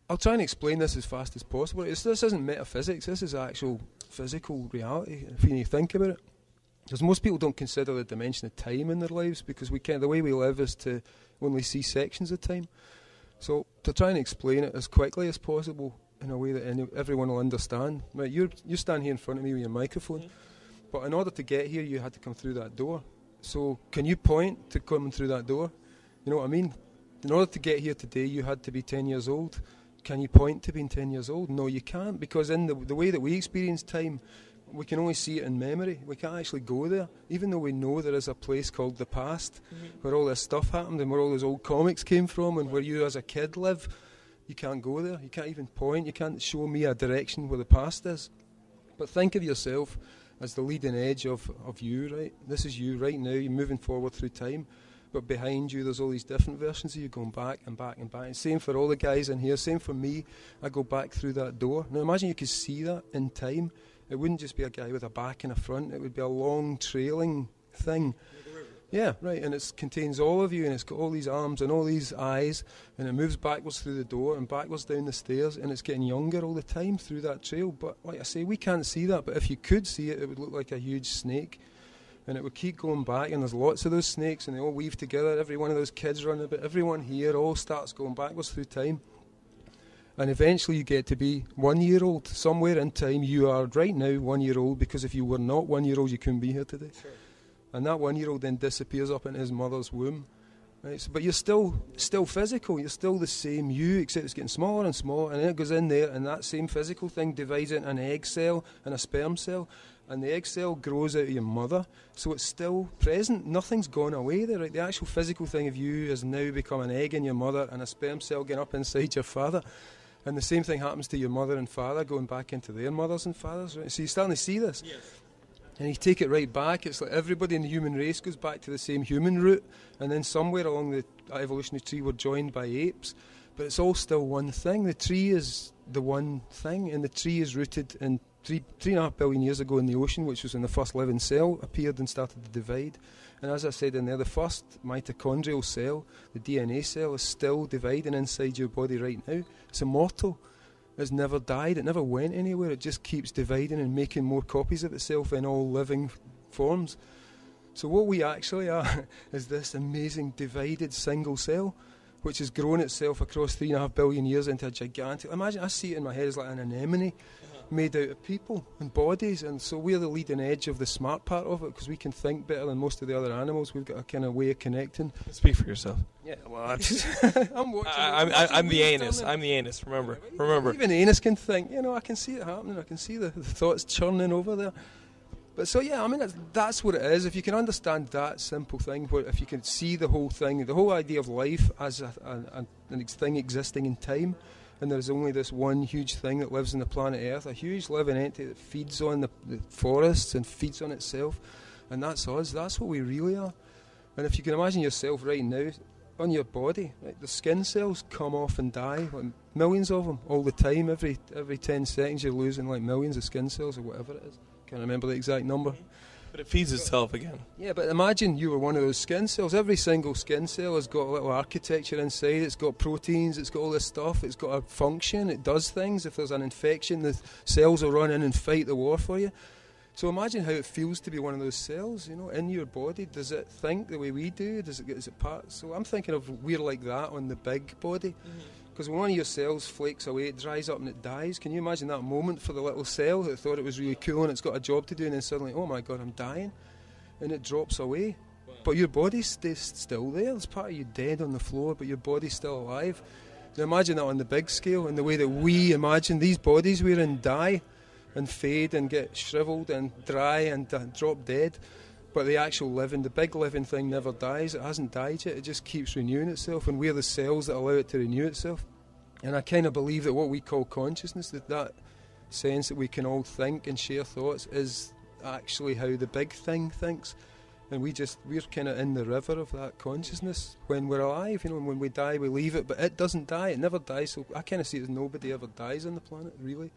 I'll try and explain this as fast as possible. This isn't metaphysics, this is actual physical reality, if you think about it. Because most people don't consider the dimension of time in their lives, because the way we live is to only see sections of time. So to try and explain it as quickly as possible in a way that everyone will understand. Right, you stand here in front of me with your microphone, but in order to get here you had to come through that door. So can you point to coming through that door? You know what I mean? In order to get here today you had to be 10 years old. Can you point to being 10 years old? No, you can't, because in the way that we experience time, we can only see it in memory. We can't actually go there, even though we know there is a place called the past, where all this stuff happened and where all those old comics came from and where you as a kid live. You can't go there. You can't even point. You can't show me a direction where the past is. But think of yourself as the leading edge of you, right? This is you right now. You're moving forward through time. But behind you, there's all these different versions of you going back and back and back. And same for all the guys in here. Same for me. I go back through that door. Now imagine you could see that in time. It wouldn't just be a guy with a back and a front. It would be a long trailing thing. Yeah, right. And it contains all of you, and it's got all these arms and all these eyes, and it moves backwards through the door and backwards down the stairs, and it's getting younger all the time through that trail. But like I say, we can't see that. But if you could see it, it would look like a huge snake. And it would keep going back, and there's lots of those snakes, and they all weave together. Every one of those kids running about, everyone here all starts going backwards through time. And eventually you get to be 1 year old. Somewhere in time you are right now 1 year old, because if you were not 1 year old you couldn't be here today. Sure. And that 1 year old then disappears up into his mother's womb. Right? So, but you're still physical, you're still the same you, except it's getting smaller and smaller, and then it goes in there, and that same physical thing divides into an egg cell and a sperm cell, and the egg cell grows out of your mother, so it's still present. Nothing's gone away there. Right? The actual physical thing of you has now become an egg in your mother and a sperm cell getting up inside your father. And the same thing happens to your mother and father going back into their mothers and fathers. Right? So you're starting to see this. Yes. And you take it right back. It's like everybody in the human race goes back to the same human root. And then somewhere along the evolutionary tree we're joined by apes. But it's all still one thing. The tree is the one thing. And the tree is rooted in 3.5 billion years ago in the ocean, which was when the first living cell appeared and started to divide. And as I said in there, the first mitochondrial cell, the DNA cell, is still dividing inside your body right now. It's immortal. It's never died. It never went anywhere. It just keeps dividing and making more copies of itself in all living forms. So what we actually are is this amazing divided single cell, which has grown itself across 3.5 billion years into a gigantic... Imagine, I see it in my head as like an anemone made out of people and bodies, and so we're the leading edge of the smart part of it, because we can think better than most of the other animals. We've got a kind of way of connecting. Speak for yourself. Yeah, well, I'm the anus. I'm the anus. Remember. Even anus can think. You know, I can see it happening. I can see the thoughts churning over there. But so yeah, I mean that's what it is. If you can understand that simple thing, if you can see the whole thing, the whole idea of life as a thing existing in time. And there's only this one huge thing that lives on the planet Earth, a huge living entity that feeds on the forests and feeds on itself. And that's us. That's what we really are. And if you can imagine yourself right now, on your body, right, the skin cells come off and die, like millions of them, all the time. Every 10 seconds you're losing like millions of skin cells or whatever it is. Can't remember the exact number. But it feeds itself again. Yeah, but imagine you were one of those skin cells. Every single skin cell has got a little architecture inside. It's got proteins. It's got all this stuff. It's got a function. It does things. If there's an infection, the cells will run in and fight the war for you. So imagine how it feels to be one of those cells, you know, in your body. Does it think the way we do? Is it part? So I'm thinking of we're like that on the big body. Because when one of your cells flakes away, it dries up and it dies. Can you imagine that moment for the little cell that thought it was really cool and it's got a job to do, and then suddenly, oh my God, I'm dying, and it drops away. Wow. But your body stays still there. There's part of you dead on the floor, but your body's still alive. Now imagine that on the big scale, and the way that we imagine these bodies we're in die and fade and get shriveled and dry and drop dead. But the actual living, the big living thing never dies. It hasn't died yet. It just keeps renewing itself, and we're the cells that allow it to renew itself. And I kind of believe that what we call consciousness, that sense that we can all think and share thoughts, is actually how the big thing thinks. And we're kind of in the river of that consciousness when we're alive. You know, and when we die, we leave it, but it doesn't die. It never dies. So I kind of see it as nobody ever dies on the planet, really.